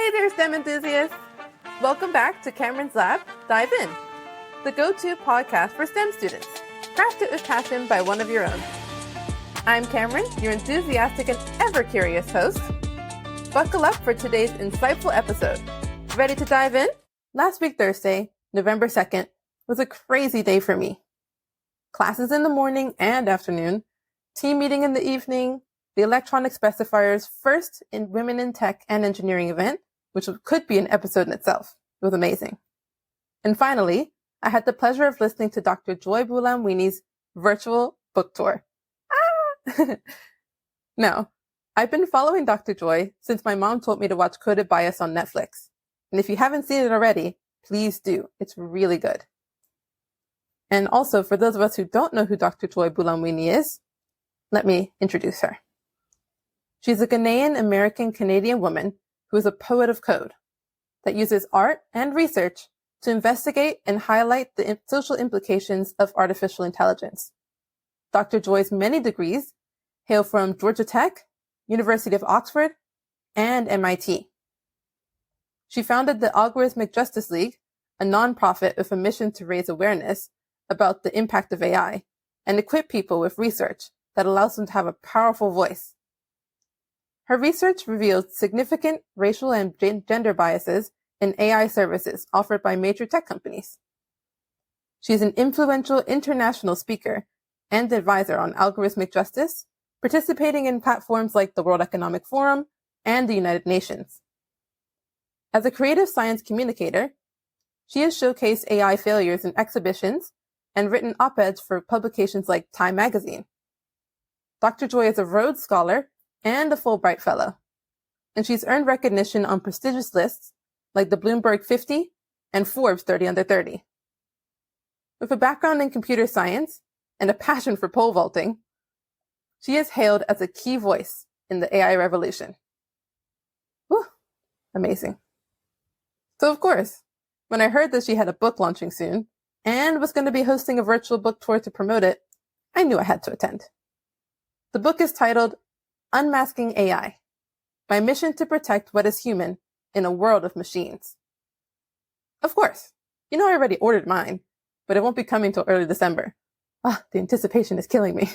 Hey there, STEM enthusiasts! Welcome back to Kameron's Lab, Dive In, the go-to podcast for STEM students, crafted with passion by one of your own. I'm Kameron, your enthusiastic and ever-curious host. Buckle up for today's insightful episode. Ready to dive in? Last week, Thursday, November 2nd, was a crazy day for me. Classes in the morning and afternoon, team meeting in the evening, the Electronic Specifier's first in Women in Tech and Engineering event, which could be an episode in itself. It was amazing. And finally, I had the pleasure of listening to Dr. Joy Buolamwini's virtual book tour. Now, I've been following Dr. Joy since my mom told me to watch Coded Bias on Netflix. And if you haven't seen it already, please do. It's really good. And also, for those of us who don't know who Dr. Joy Buolamwini is, let me introduce her. She's a Ghanaian-American-Canadian woman who is a poet of code that uses art and research to investigate and highlight the social implications of artificial intelligence. Dr. Joy's many degrees hail from Georgia Tech, University of Oxford, and MIT. She founded the Algorithmic Justice League, a nonprofit with a mission to raise awareness about the impact of AI and equip people with research that allows them to have a powerful voice. Her research revealed significant racial and gender biases in AI services offered by major tech companies. She's an influential international speaker and advisor on algorithmic justice, participating in platforms like the World Economic Forum and the United Nations. As a creative science communicator, she has showcased AI failures in exhibitions and written op-eds for publications like Time magazine. Dr. Joy is a Rhodes Scholar and a Fulbright Fellow, and she's earned recognition on prestigious lists like the Bloomberg 50 and Forbes 30 Under 30. With a background in computer science and a passion for pole vaulting, she is hailed as a key voice in the AI revolution. Whew, amazing. So of course, when I heard that she had a book launching soon and was going to be hosting a virtual book tour to promote it, I knew I had to attend. The book is titled Unmasking AI, My Mission to Protect What is Human in a World of Machines. Of course, I already ordered mine, but it won't be coming till early December. The anticipation is killing me.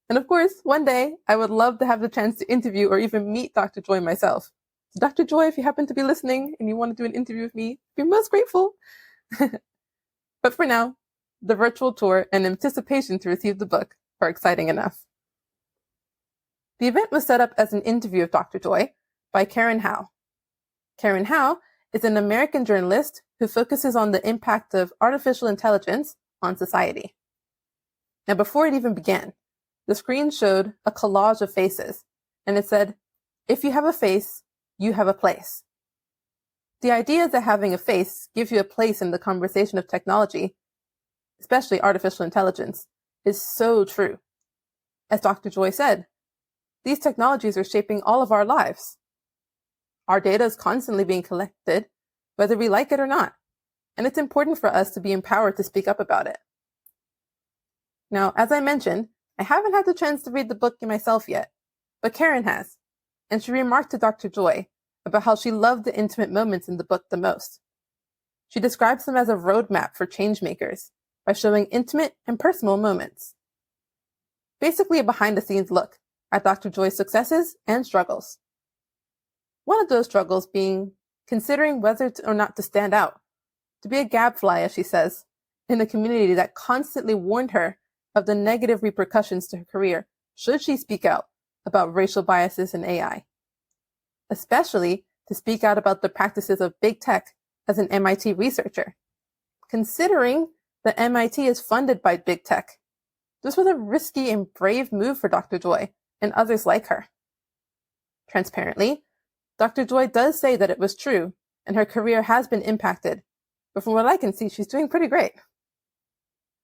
And of course, one day, I would love to have the chance to interview or even meet Dr. Joy myself. So Dr. Joy, if you happen to be listening and you want to do an interview with me, I'd be most grateful. But for now, the virtual tour and anticipation to receive the book are exciting enough. The event was set up as an interview of Dr. Joy by Karen Howe. Karen Howe is an American journalist who focuses on the impact of artificial intelligence on society. Now, before it even began, the screen showed a collage of faces, and it said, "If you have a face, you have a place." The idea that having a face gives you a place in the conversation of technology, especially artificial intelligence, is so true. As Dr. Joy said, these technologies are shaping all of our lives. Our data is constantly being collected, whether we like it or not, and it's important for us to be empowered to speak up about it. Now, as I mentioned, I haven't had the chance to read the book myself yet, but Karen has, and she remarked to Dr. Joy about how she loved the intimate moments in the book the most. She describes them as a roadmap for change makers by showing intimate and personal moments. Basically a behind-the-scenes look at Dr. Joy's successes and struggles. One of those struggles being considering whether or not to stand out, to be a gadfly, as she says, in a community that constantly warned her of the negative repercussions to her career should she speak out about racial biases in AI, especially to speak out about the practices of big tech as an MIT researcher. Considering that MIT is funded by big tech, this was a risky and brave move for Dr. Joy and others like her. Transparently, Dr. Joy does say that it was true and her career has been impacted, but from what I can see, she's doing pretty great.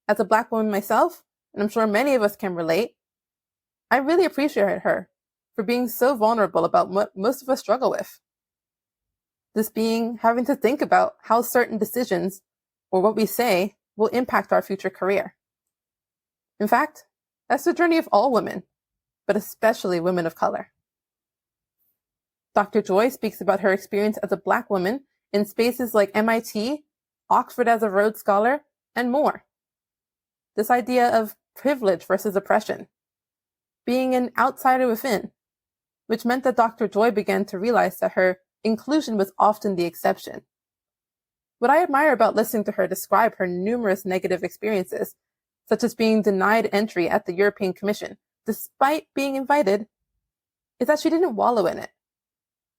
As a Black woman myself, and I'm sure many of us can relate, I really appreciate her for being so vulnerable about what most of us struggle with. This being having to think about how certain decisions or what we say will impact our future career. In fact, that's the journey of all women, but especially women of color. Dr. Joy speaks about her experience as a Black woman in spaces like MIT, Oxford as a Rhodes Scholar, and more. This idea of privilege versus oppression, being an outsider within, which meant that Dr. Joy began to realize that her inclusion was often the exception. What I admire about listening to her describe her numerous negative experiences, such as being denied entry at the European Commission, despite being invited, is that she didn't wallow in it.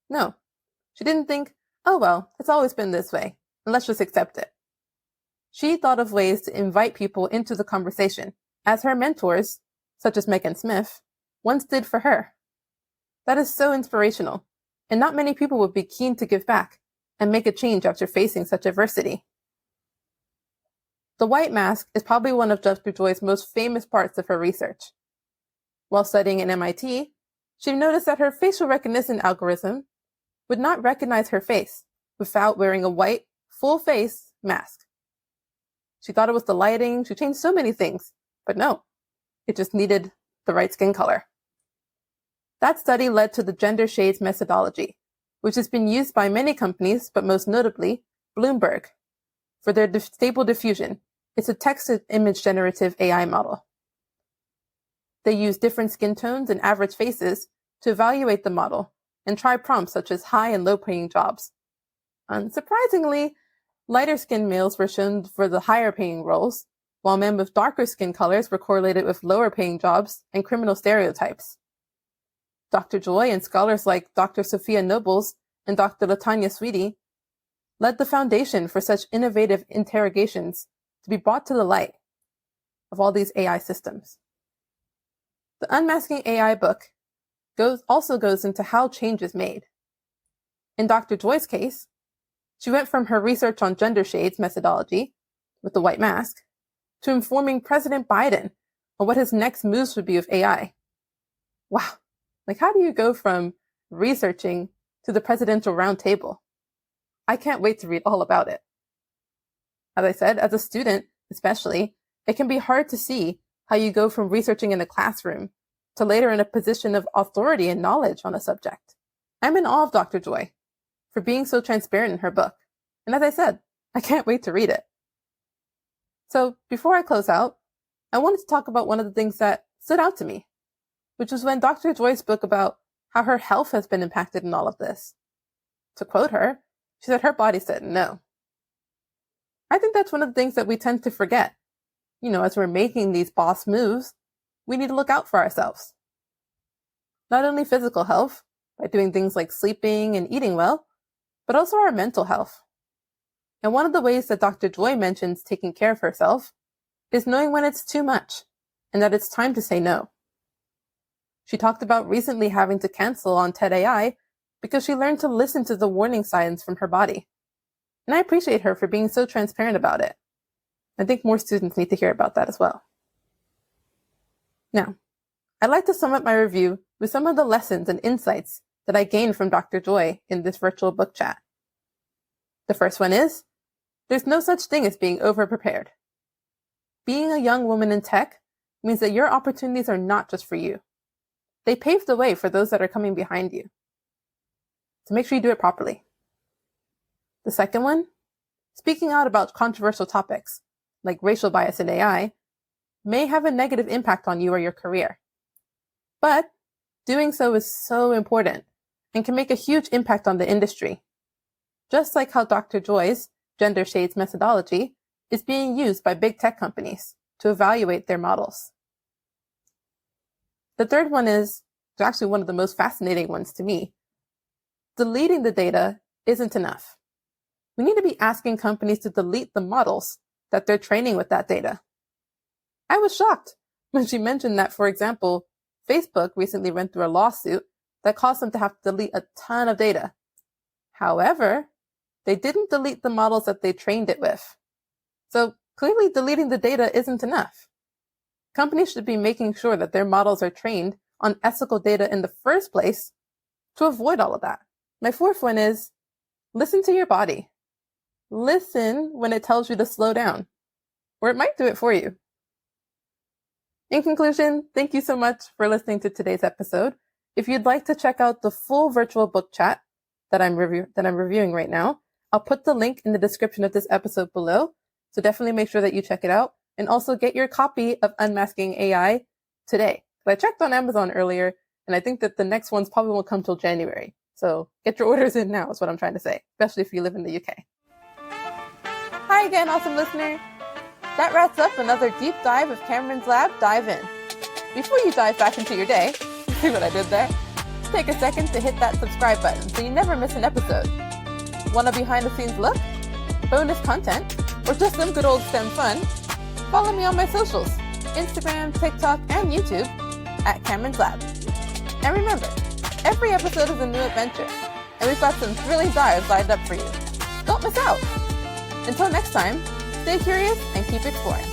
No, she didn't think, oh well, it's always been this way, and let's just accept it. She thought of ways to invite people into the conversation, as her mentors, such as Megan Smith, once did for her. That is so inspirational, and not many people would be keen to give back and make a change after facing such adversity. The white mask is probably one of Dr. Joy's most famous parts of her research. While studying at MIT, she noticed that her facial recognition algorithm would not recognize her face without wearing a white, full-face mask. She thought it was the lighting, she changed so many things, but no, it just needed the right skin color. That study led to the gender shades methodology, which has been used by many companies, but most notably, Bloomberg, for their Stable Diffusion. It's a text-to-image generative AI model. They use different skin tones and average faces to evaluate the model and try prompts such as high and low-paying jobs. Unsurprisingly, lighter-skinned males were shown for the higher-paying roles, while men with darker skin colors were correlated with lower-paying jobs and criminal stereotypes. Dr. Joy and scholars like Dr. Sophia Nobles and Dr. Latanya Sweetie led the foundation for such innovative interrogations to be brought to the light of all these AI systems. The Unmasking AI book also goes into how change is made. In Dr. Joy's case, she went from her research on gender shades methodology with the white mask to informing President Biden on what his next moves would be with AI. Wow, like how do you go from researching to the presidential roundtable? I can't wait to read all about it. As I said, as a student especially, it can be hard to see how you go from researching in a classroom to later in a position of authority and knowledge on a subject. I'm in awe of Dr. Joy for being so transparent in her book. And as I said, I can't wait to read it. So before I close out, I wanted to talk about one of the things that stood out to me, which was when Dr. Joy spoke about how her health has been impacted in all of this. To quote her, she said her body said no. I think that's one of the things that we tend to forget. As we're making these boss moves, we need to look out for ourselves. Not only physical health, by doing things like sleeping and eating well, but also our mental health. And one of the ways that Dr. Joy mentions taking care of herself is knowing when it's too much and that it's time to say no. She talked about recently having to cancel on TED AI because she learned to listen to the warning signs from her body. And I appreciate her for being so transparent about it. I think more students need to hear about that as well. Now, I'd like to sum up my review with some of the lessons and insights that I gained from Dr. Joy in this virtual book chat. The first one is, there's no such thing as being over-prepared. Being a young woman in tech means that your opportunities are not just for you. They pave the way for those that are coming behind you. So make sure you do it properly. The second one, speaking out about controversial topics, like racial bias in AI, may have a negative impact on you or your career. But doing so is so important and can make a huge impact on the industry. Just like how Dr. Joy's gender shades methodology is being used by big tech companies to evaluate their models. The third one is actually one of the most fascinating ones to me. Deleting the data isn't enough. We need to be asking companies to delete the models that they're training with that data. I was shocked when she mentioned that, for example, Facebook recently went through a lawsuit that caused them to have to delete a ton of data. However, they didn't delete the models that they trained it with. So clearly deleting the data isn't enough. Companies should be making sure that their models are trained on ethical data in the first place to avoid all of that. My fourth one is listen to your body. Listen when it tells you to slow down, or it might do it for you. In conclusion, thank you so much for listening to today's episode. If you'd like to check out the full virtual book chat that I'm reviewing right now, I'll put the link in the description of this episode below. So definitely make sure that you check it out and also get your copy of Unmasking AI today. I checked on Amazon earlier and I think that the next ones probably won't come till January. So get your orders in now is what I'm trying to say, especially if you live in the UK. Hi again, awesome listener. That wraps up another deep dive of Kameron's Lab Dive In. Before you dive back into your day, see what I did there? Take a second to hit that subscribe button so you never miss an episode. Want a behind the scenes look? Bonus content? Or just some good old STEM fun? Follow me on my socials, Instagram, TikTok, and YouTube at Kameron's Lab. And remember, every episode is a new adventure, and we've got some thrilling dives lined up for you. Don't miss out! Until next time, stay curious and keep exploring.